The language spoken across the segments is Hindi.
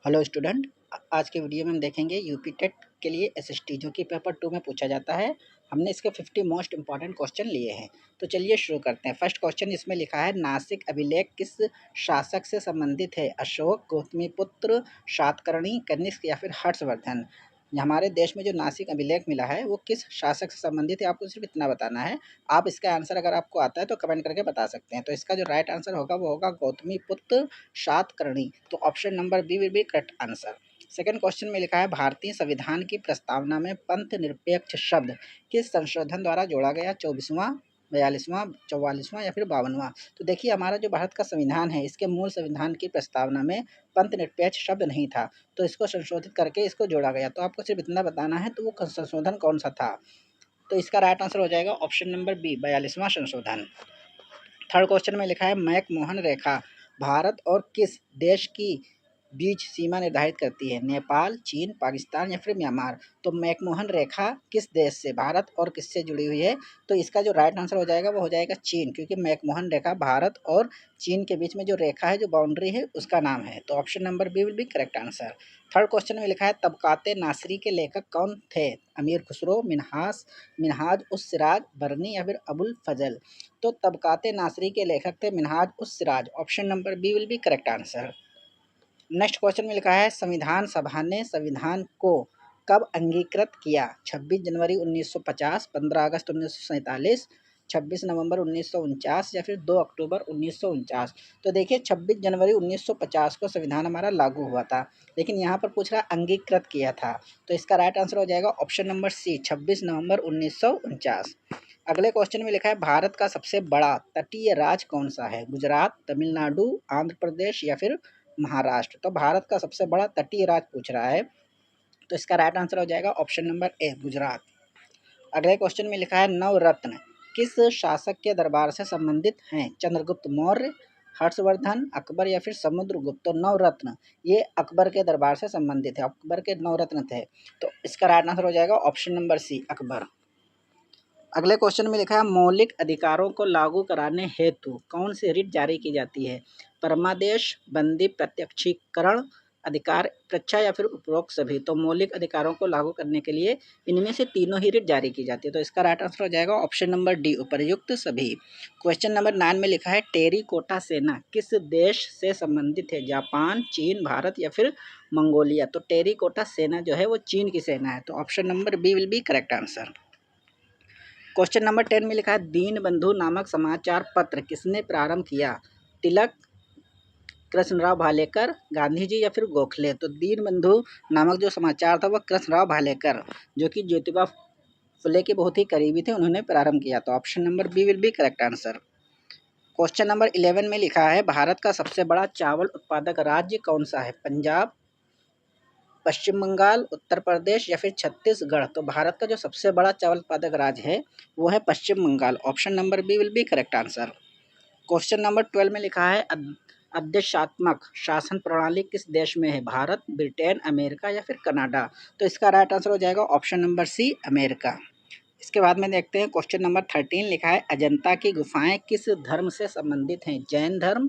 Hello student. आज के वीडियो में हम देखेंगे यूपी टेट के लिए एसएसटी जो कि पेपर 2 में पूछा जाता है। हमने इसके 50 मोस्ट इंपॉर्टेंट क्वेश्चन लिए हैं। तो चलिए शुरू करते हैं। फर्स्ट क्वेश्चन इसमें लिखा है, नासिक अभिलेख किस शासक से संबंधित है? अशोक, गौतमीपुत्र, सातकर्णी, कनिष्क या फिर हर्षवर्धन। हमारे देश में जो नासिक अभिलेख मिला है वो किस शासक से संबंधित है, आपको सिर्फ इतना बताना है। आप इसका आंसर अगर आपको आता है तो कमेंट करके बता सकते हैं। तो इसका जो राइट आंसर होगा वो होगा गौतमीपुत्र सातकर्णी। तो option number B will be correct answer. Second question में लिखा है, भारतीय संविधान की प्रस्तावना में पंथ निरपेक्ष शब्द किस संशोधन द्वारा जोड़ा गया? 24वां, 42वां, 44वां या फिर 52वां। तो देखिए, हमारा जो भारत का संविधान है इसके मूल संविधान की प्रस्तावना में पंथ निरपेक्ष शब्द नहीं था, तो इसको संशोधित करके इसको जोड़ा गया। तो आपको सिर्फ इतना बताना है तो वो संशोधन कौन सा था। तो इसका राइट आंसर हो जाएगा ऑप्शन नंबर बी, 42वां संशोधन। थर्ड क्वेश्चन में लिखा है, मैकमोहन रेखा भारत और किस देश की बीच सीमा निर्धारित करती है? नेपाल, चीन, पाकिस्तान या फिर म्यांमार। तो मैकमोहन रेखा किस देश से, भारत और किससे जुड़ी हुई है? तो इसका जो राइट आंसर हो जाएगा वो हो जाएगा चीन, क्योंकि मैकमोहन रेखा भारत और चीन के बीच में जो रेखा है, जो बाउंड्री है, उसका नाम है। तो option number B will be correct answer. Third question में लिखा है, तबकाते नासरी के लेखक कौन थे? अमीर खुसरो, मिनहाज उस सिराज, बरनी या फिर अबुल फजल। तो तबकाते नासरी के लेखक थे Minhaj us Siraj. Option number B will be correct answer. Next question में लिखा है, संविधान सभा ने संविधान को कब अंगीकृत किया? 26 जनवरी 1950, 15 अगस्त 1947, 26 नवंबर 1949 या फिर 2 अक्टूबर 1949। तो देखिए, 26 जनवरी 1950 को संविधान हमारा लागू हुआ था, लेकिन यहाँ पर पूछ रहा अंगीकृत किया था। तो इसका राइट आंसर हो जाएगा ऑप्शन नंबर सी, 26 नवंबर 1949। अगले क्वेश्चन में लिखा है, भारत का सबसे बड़ा तटीय राज्य कौन सा है? गुजरात, तमिलनाडु, आंध्र प्रदेश या फिर महाराष्ट्र। तो भारत का सबसे बड़ा तटीय राज्य पूछ रहा है, तो इसका राइट आंसर हो जाएगा ऑप्शन नंबर ए, गुजरात। अगले क्वेश्चन में लिखा है, नवरत्न किस शासक के दरबार से संबंधित हैं? चंद्रगुप्त मौर्य, हर्षवर्धन, अकबर या फिर समुद्रगुप्त। तो नवरत्न ये अकबर के दरबार से संबंधित है, अकबर के नवरत्न थे। तो इसका राइट आंसर हो जाएगा ऑप्शन नंबर सी, अकबर। अगले क्वेश्चन में लिखा है, मौलिक अधिकारों को लागू कराने हेतु कौन सी रिट जारी की जाती है? परमादेश, बंदी प्रत्यक्षीकरण, अधिकार परीक्षा या फिर उपरोक्त सभी। तो मौलिक अधिकारों को लागू करने के लिए इनमें से तीनों ही रिट जारी की जाती है। तो इसका राइट आंसर हो जाएगा ऑप्शन नंबर डी, उपर्युक्त सभी। क्वेश्चन नंबर 9 में लिखा है, टेरिकोटा सेना किस देश से संबंधित है? जापान, चीन, भारत या फिर मंगोलिया। तो टेरिकोटा सेना जो है वो चीन की सेना है। तो option number B will be correct answer. Question number 10 में लिखा है, दीनबंधु नामक समाचार पत्र किसने प्रारंभ किया? तिलक, कृष्णराव भालेकर, गांधी जी या फिर गोखले। तो दीनबंधु नामक जो समाचार था वह कृष्णराव भालेकर, जो कि ज्योतिबा फुले के बहुत ही करीबी थे, उन्होंने प्रारंभ किया। तो option number B will be correct answer. Question number 11 में लिखा है, भारत का सबसे बड़ा चावल उत्पादक राज्य कौन सा है? पंजाब, पश्चिम बंगाल, उत्तर प्रदेश या फिर छत्तीसगढ़। तो भारत का जो सबसे बड़ा चावल उत्पादक राज्य है वो है Paschim Bangal. Option number B will be correct answer. Question number 12 में लिखा है, अध्यक्षात्मक शासन प्रणाली किस देश में है? भारत, ब्रिटेन, अमेरिका या फिर कनाडा। तो इसका राइट आंसर हो जाएगा ऑप्शन नंबर सी, अमेरिका। इसके बाद में देखते हैं क्वेश्चन नंबर 13 लिखा है, अजंता की गुफाएं किस धर्म से संबंधित हैं? जैन धर्म,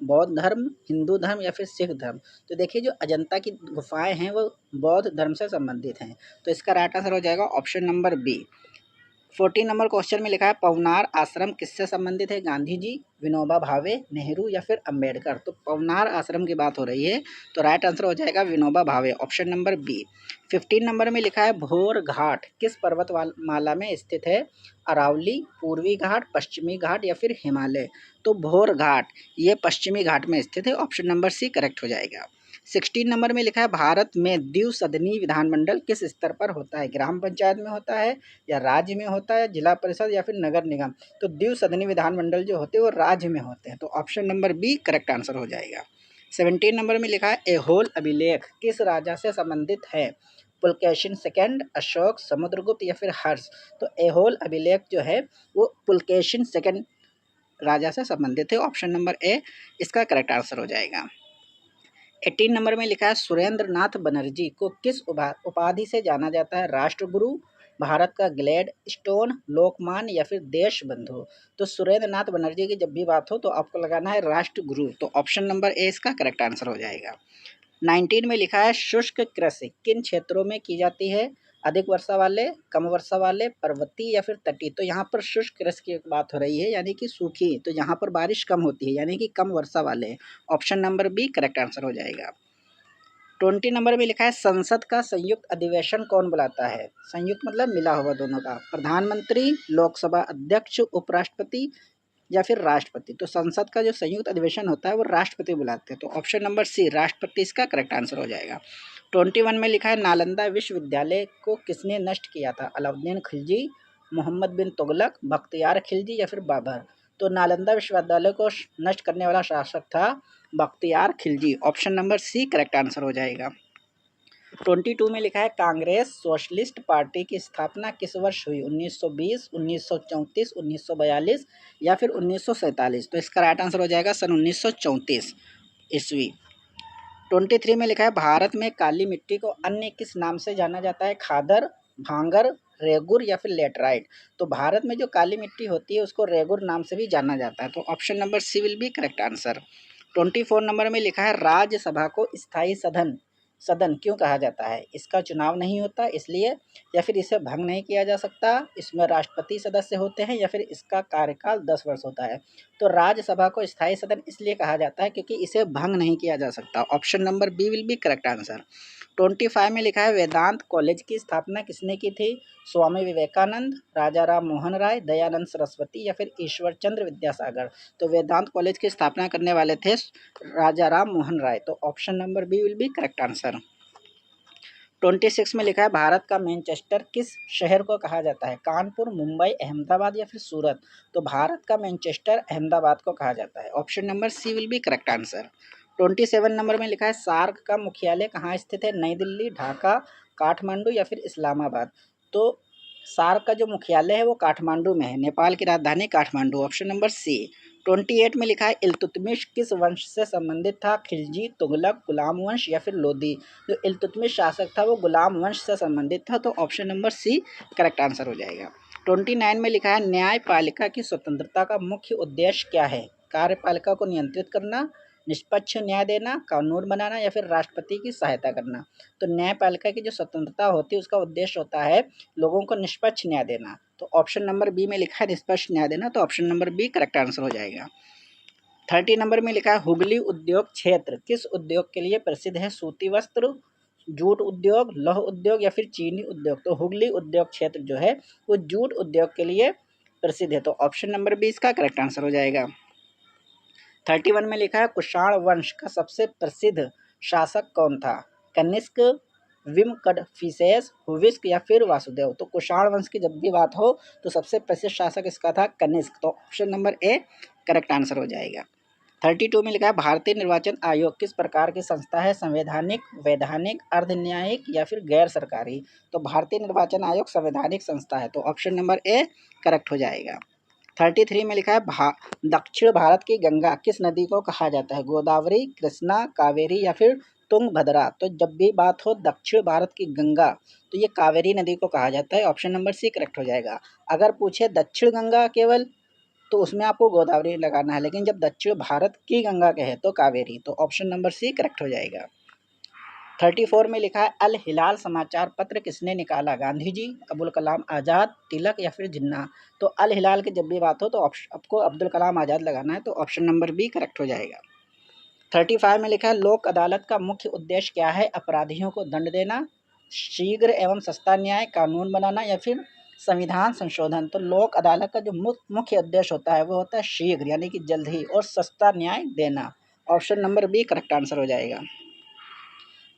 बौद्ध धर्म, हिंदू धर्म या फिर सिख धर्म। तो देखिए, जो अजंता की गुफाएं हैं वो बौद्ध धर्म से संबंधित हैं। तो इसका राइट आंसर हो जाएगा option number B. 14 number question में लिखा है, पवनार आश्रम किससे संबंधित है? गांधी जी, विनोबा भावे, नेहरू या फिर अंबेडकर। तो पवनार आश्रम की बात हो रही है, तो राइट आंसर हो जाएगा Vinoba Bhave. Option number B. 15 number में लिखा है, भोर घाट किस पर्वतमाला में स्थित है? अरावली, पूर्वी घाट, पश्चिमी घाट या फिर हिमालय। तो भोर घाट ये पश्चिमी घाट में स्थित है। ऑप्शन नंबर सी करेक्ट हो जाएगा। 16 नंबर में लिखा है, भारत में द्विसदनी विधानमंडल किस स्तर पर होता है? ग्राम पंचायत में होता है या राज्य में होता है, जिला परिषद या फिर नगर निगम। तो द्विसदनी विधानमंडल जो होते हैं वो राज्य में होते हैं। तो option number B correct answer हो जाएगा। 17 नंबर में लिखा है, एहोल अभिलेख किस राजा से संबंधित है? पुलकेशिन सेकंड, अशोक, समुद्रगुप्त या फिर हर्ष। तो एहोल अभिलेख जो है वो पुलकेशिन सेकंड राजा से संबंधित है। ऑप्शन नंबर ए इसका करेक्ट आंसर हो जाएगा। 18 नंबर में लिखा है, सुरेंद्र नाथ बनर्जी को किस उपाधि से जाना जाता है? राष्ट्रगुरु, भारत का ग्लेड स्टोन, लोकमान या फिर देश बंधु। तो सुरेंद्र नाथ बनर्जी की जब भी बात हो तो आपको लगाना है राष्ट्रगुरु। तो ऑप्शन नंबर ए इसका करेक्ट आंसर हो जाएगा। 19 में लिखा है शुष्क कृषि किन क्षेत्रों में की जाती है? अधिक वर्षा वाले, कम वर्षा वाले, पर्वतीय या फिर तटीय। तो यहाँ पर शुष्क कृषि की बात हो रही है, यानी कि सूखी, तो यहाँ पर बारिश कम होती है, यानी कि कम वर्षा वाले। Option number B correct answer हो जाएगा। 20 नंबर में लिखा है संसद का संयुक्त अधिवेशन कौन बुलाता है? संयुक्त मतलब मिला हुआ दोनों का। प्रधानमंत्री, लोकसभा अध्यक्ष, उपराष्ट्रपति या फिर राष्ट्रपति। तो संसद का जो संयुक्त अधिवेशन होता है वो राष्ट्रपति बुलाते हैं, तो ऑप्शन नंबर सी राष्ट्रपति इसका करेक्ट आंसर हो जाएगा। 21 में लिखा है नालंदा विश्वविद्यालय को किसने नष्ट किया था? अलाउद्दीन खिलजी, मोहम्मद बिन तुगलक, बख्तियार खिलजी या फिर बाबर। तो नालंदा विश्वविद्यालय को नष्ट करने वाला शासक था Bakhtiyar Khilji. Option number C correct answer हो जाएगा। 22 में लिखा है कांग्रेस सोशलिस्ट पार्टी की स्थापना किस वर्ष हुई? 1920, 1934, 1942 या फिर 1947। तो इसका राइट आंसर हो जाएगा सन 1934 ईस्वी। 23 में लिखा है भारत में काली मिट्टी को अन्य किस नाम से जाना जाता है? खादर, भांगर, रेगुर या फिर लेटराइट। तो भारत में जो काली मिट्टी होती है उसको रेगुर नाम से भी जाना जाता है, तो option number C will be correct answer. 24 number में लिखा है राज्यसभा को स्थायी सदन सदन क्यों कहा जाता है? इसका चुनाव नहीं होता इसलिए, या फिर इसे भंग नहीं किया जा सकता, इसमें राष्ट्रपति सदस्य होते हैं, या फिर इसका कार्यकाल 10 वर्ष होता है। तो राज्यसभा को स्थायी सदन इसलिए कहा जाता है क्योंकि इसे भंग नहीं किया जा सकता। Option number B will be correct answer. 25 में लिखा है वेदांत कॉलेज की स्थापना किसने की थी? स्वामी विवेकानंद, राजा राम मोहन राय, दयानंद सरस्वती या फिर ईश्वर चंद्र विद्यासागर। तो वेदांत कॉलेज की स्थापना करने वाले थे राजा राम मोहन राय, तो option number B will be correct answer. 26 में लिखा है भारत का मैनचेस्टर किस शहर को कहा जाता है? कानपुर, मुंबई, अहमदाबाद या फिर सूरत। तो भारत का मैनचेस्टर अहमदाबाद को कहा जाता है। Option number C will be correct answer. 27 number में लिखा है सार्क का मुख्यालय कहाँ स्थित है? नई दिल्ली, ढाका, काठमांडू या फिर इस्लामाबाद। तो सार्क का जो मुख्यालय है वो काठमांडू में है, नेपाल की राजधानी काठमांडू। ऑप्शन नंबर सी। 28 में लिखा है इल्तुतमिश किस वंश से संबंधित था? खिलजी, तुगलक, गुलाम वंश या फिर लोदी। जो इल्तुतमिश शासक था वो गुलाम वंश से संबंधित था, तो option number C correct answer हो जाएगा। 29 में लिखा है न्यायपालिका की स्वतंत्रता का मुख्य उद्देश्य क्या है? कार्यपालिका को नियंत्रित करना, निष्पक्ष न्याय देना, कानून बनाना या फिर राष्ट्रपति की सहायता करना। तो न्यायपालिका की जो स्वतंत्रता होती है उसका उद्देश्य होता है लोगों को निष्पक्ष न्याय देना, तो ऑप्शन नंबर बी में लिखा है निष्पक्ष न्याय देना, तो option number B correct answer हो जाएगा। 30 नंबर में लिखा है हुगली उद्योग क्षेत्र किस उद्योग के लिए प्रसिद्ध है? सूती वस्त्र, जूट उद्योग, लौह उद्योग या फिर चीनी उद्योग। तो हुगली उद्योग क्षेत्र जो है वो जूट उद्योग के लिए प्रसिद्ध है, तो ऑप्शन नंबर बी इसका करेक्ट आंसर हो जाएगा। 31 में लिखा है कुषाण वंश का सबसे प्रसिद्ध शासक कौन था? कनिष्क, विमकडफिसेस, हुविस्क या फिर वासुदेव। तो कुषाण वंश की जब भी बात हो तो सबसे प्रसिद्ध शासक इसका था कनिष्क, तो option number A correct answer हो जाएगा। 32 में लिखा है भारतीय निर्वाचन आयोग किस प्रकार की संस्था है? संवैधानिक, वैधानिक, अर्धन्यायिक या फिर गैर सरकारी। तो भारतीय निर्वाचन आयोग संवैधानिक संस्था है, तो ऑप्शन नंबर ए करेक्ट हो जाएगा। 33 में लिखा है दक्षिण भारत की गंगा किस नदी को कहा जाता है? गोदावरी, कृष्णा, कावेरी या फिर तुंगभद्रा। तो जब भी बात हो दक्षिण भारत की गंगा तो ये कावेरी नदी को कहा जाता है, ऑप्शन नंबर सी करेक्ट हो जाएगा। अगर पूछे दक्षिण गंगा केवल तो उसमें आपको गोदावरी लगाना है, लेकिन जब दक्षिण भारत की गंगा कहे तो कावेरी, तो ऑप्शन नंबर सी करेक्ट हो जाएगा। 34 में लिखा है अल हिलाल समाचार पत्र किसने निकाला? गांधी जी, अबुल कलाम आज़ाद, तिलक या फिर जिन्ना। तो अल हिलाल की जब भी बात हो तो आपको अब्दुल कलाम आज़ाद लगाना है, तो ऑप्शन नंबर बी करेक्ट हो जाएगा। 35 में लिखा है लोक अदालत का मुख्य उद्देश्य क्या है? अपराधियों को दंड देना, शीघ्र एवं सस्ता न्याय, कानून बनाना या फिर संविधान संशोधन। तो लोक अदालत का जो मुख्य उद्देश्य होता है वो होता है शीघ्र यानी कि जल्द ही और सस्ता न्याय देना। Option number B correct answer हो जाएगा।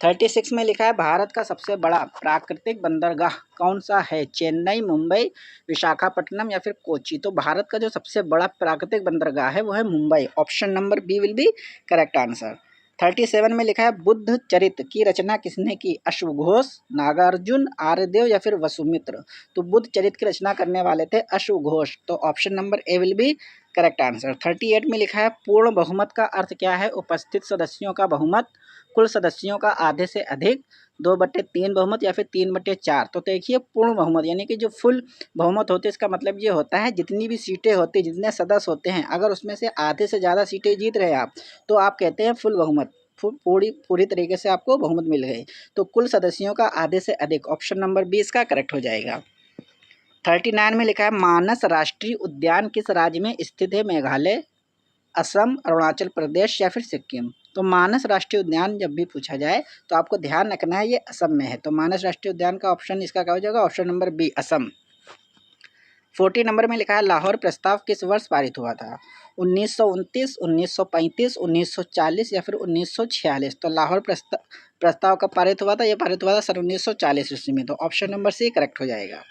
36 में लिखा है भारत का सबसे बड़ा प्राकृतिक बंदरगाह कौन सा है? चेन्नई, मुंबई, विशाखापट्टनम या फिर कोची। तो भारत का जो सबसे बड़ा प्राकृतिक बंदरगाह है वो है Mumbai, option number B will be correct answer. 37 में लिखा है बुद्ध चरित्र की रचना किसने की? अश्वघोष, नागार्जुन, आर्यदेव या फिर वसुमित्र। तो बुद्ध चरित्र की रचना करने वाले थे अश्वघोष, तो option number A will be correct answer. 38 में लिखा है पूर्ण बहुमत का अर्थ क्या है? उपस्थित सदस्यों का बहुमत, कुल सदस्यों का आधे से अधिक, 2/3 बहुमत या फिर 3/4। तो देखिए पूर्ण बहुमत यानी कि जो फुल बहुमत होते हैं इसका मतलब ये होता है जितनी भी सीटें होती हैं, जितने सदस्य होते हैं, अगर उसमें से आधे से ज़्यादा सीटें जीत रहे हैं आप तो आप कहते हैं फुल बहुमत। पूरी तरीके से आपको बहुमत मिल गई। तो कुल सदस्यों का आधे से अधिक, ऑप्शन नंबर बी इसका करेक्ट हो जाएगा। 39 में लिखा है मानस राष्ट्रीय उद्यान किस राज्य में स्थित है? मेघालय, असम, अरुणाचल प्रदेश या फिर सिक्किम। तो मानस राष्ट्रीय उद्यान जब भी पूछा जाए तो आपको ध्यान रखना है ये असम में है। तो मानस राष्ट्रीय उद्यान का ऑप्शन इसका क्या हो जाएगा? Option number B Assam. 40 number में लिखा है लाहौर प्रस्ताव किस वर्ष पारित हुआ था? 1929, 1935, 1940 या फिर 1946। तो लाहौर प्रस्ताव कब पारित हुआ था? ये पारित हुआ था सन 1940 ईस्वी में। तो ऑप्शन नंबर सी करेक्ट हो जाएगा।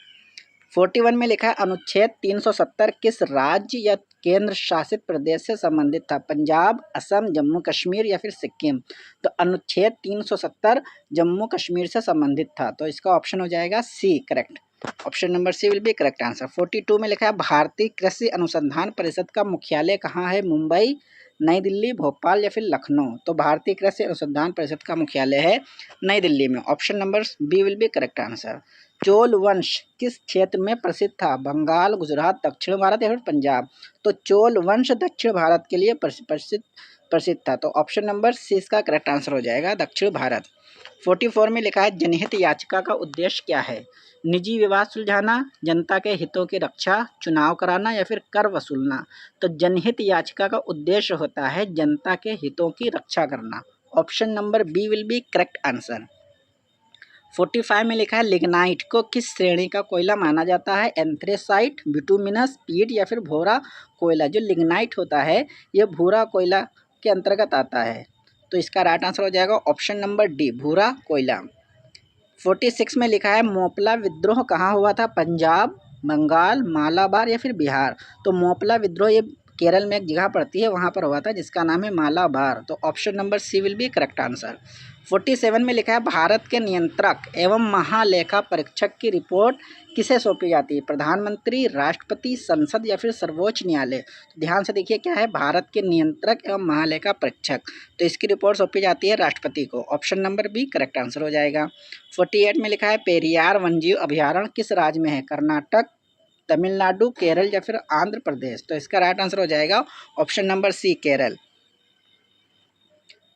41 में लिखा है अनुच्छेद 370 किस राज्य या केंद्र शासित प्रदेश से संबंधित था? पंजाब, असम, जम्मू कश्मीर या फिर सिक्किम। तो अनुच्छेद 370 जम्मू कश्मीर से संबंधित था। तो इसका ऑप्शन हो जाएगा C correct. Option number C will be correct answer. 42 में लिखा है भारतीय कृषि अनुसंधान परिषद का मुख्यालय कहाँ है? मुंबई, नई दिल्ली, भोपाल या फिर लखनऊ। तो भारतीय कृषि अनुसंधान परिषद का मुख्यालय है नई दिल्ली में। Option number B will be correct answer. Chola वंश किस क्षेत्र में प्रसिद्ध था? बंगाल, गुजरात, दक्षिण भारत या फिर पंजाब। तो चोल वंश दक्षिण भारत के लिए प्रसिद्ध था। तो ऑप्शन नंबर सी इसका करेक्ट आंसर हो जाएगा, दक्षिण भारत। 44 में लिखा है जनहित याचिका का उद्देश्य क्या है? निजी विवाद सुलझाना, जनता के हितों की रक्षा, चुनाव कराना या फिर कर वसूलना। तो जनहित याचिका का उद्देश्य होता है जनता के हितों की रक्षा करना। Option number B will be correct answer. 45 में लिखा है लिग्नाइट को किस श्रेणी का कोयला माना जाता है? एंथ्रेसाइट, बिटुमिनस, पीट या फिर भूरा कोयला। जो लिग्नाइट होता है ये भूरा कोयला के अंतर्गत आता है। तो इसका राइट आंसर हो जाएगा ऑप्शन नंबर डी, भूरा कोयला। 46 में लिखा है मोपला विद्रोह कहाँ हुआ था? पंजाब, बंगाल, मालाबार या फिर बिहार। तो मोपला विद्रोह ये केरल में एक जगह पड़ती है, वहाँ पर हुआ था जिसका नाम है मालाबार। तो option number C will be correct answer. 47 में लिखा है भारत के नियंत्रक एवं महालेखा परीक्षक की रिपोर्ट किसे सौंपी जाती है? प्रधानमंत्री, राष्ट्रपति, संसद या फिर सर्वोच्च न्यायालय। तो ध्यान से देखिए क्या है, भारत के नियंत्रक एवं महालेखा परीक्षक, तो इसकी रिपोर्ट सौंपी जाती है राष्ट्रपति को। Option number B correct answer हो जाएगा। 48 में लिखा है पेरियार वन्यजीव अभयारण्य किस राज्य में है? कर्नाटक, तमिलनाडु, केरल या फिर आंध्र प्रदेश। तो इसका राइट आंसर हो जाएगा ऑप्शन नंबर सी, केरल।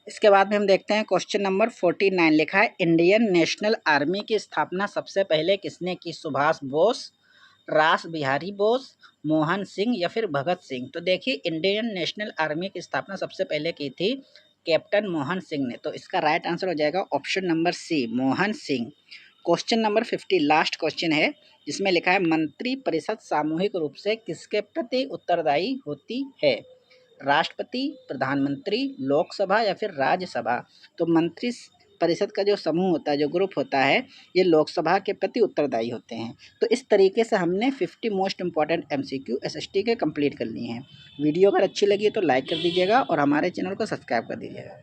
इसके बाद में हम देखते हैं क्वेश्चन नंबर 49 लिखा है इंडियन नेशनल आर्मी की स्थापना सबसे पहले किसने की? सुभाष बोस, रास बिहारी बोस, मोहन सिंह या फिर भगत सिंह। तो देखिए इंडियन नेशनल आर्मी की स्थापना सबसे पहले की थी कैप्टन मोहन सिंह ने। तो इसका राइट आंसर हो जाएगा option number C, Mohan Singh. Question number 50 last question है, जिसमें लिखा है मंत्री परिषद सामूहिक रूप से किसके प्रति उत्तरदायी होती है? राष्ट्रपति, प्रधानमंत्री, लोकसभा या फिर राज्यसभा। तो मंत्री परिषद का जो समूह होता है, जो ग्रुप होता है, ये लोकसभा के प्रति उत्तरदायी होते हैं। तो इस तरीके से हमने 50 मोस्ट इंपॉर्टेंट MCQ SST के कंप्लीट कर लिए हैं। वीडियो अगर अच्छी लगी तो लाइक कर दीजिएगा और हमारे चैनल को सब्सक्राइब कर दीजिएगा।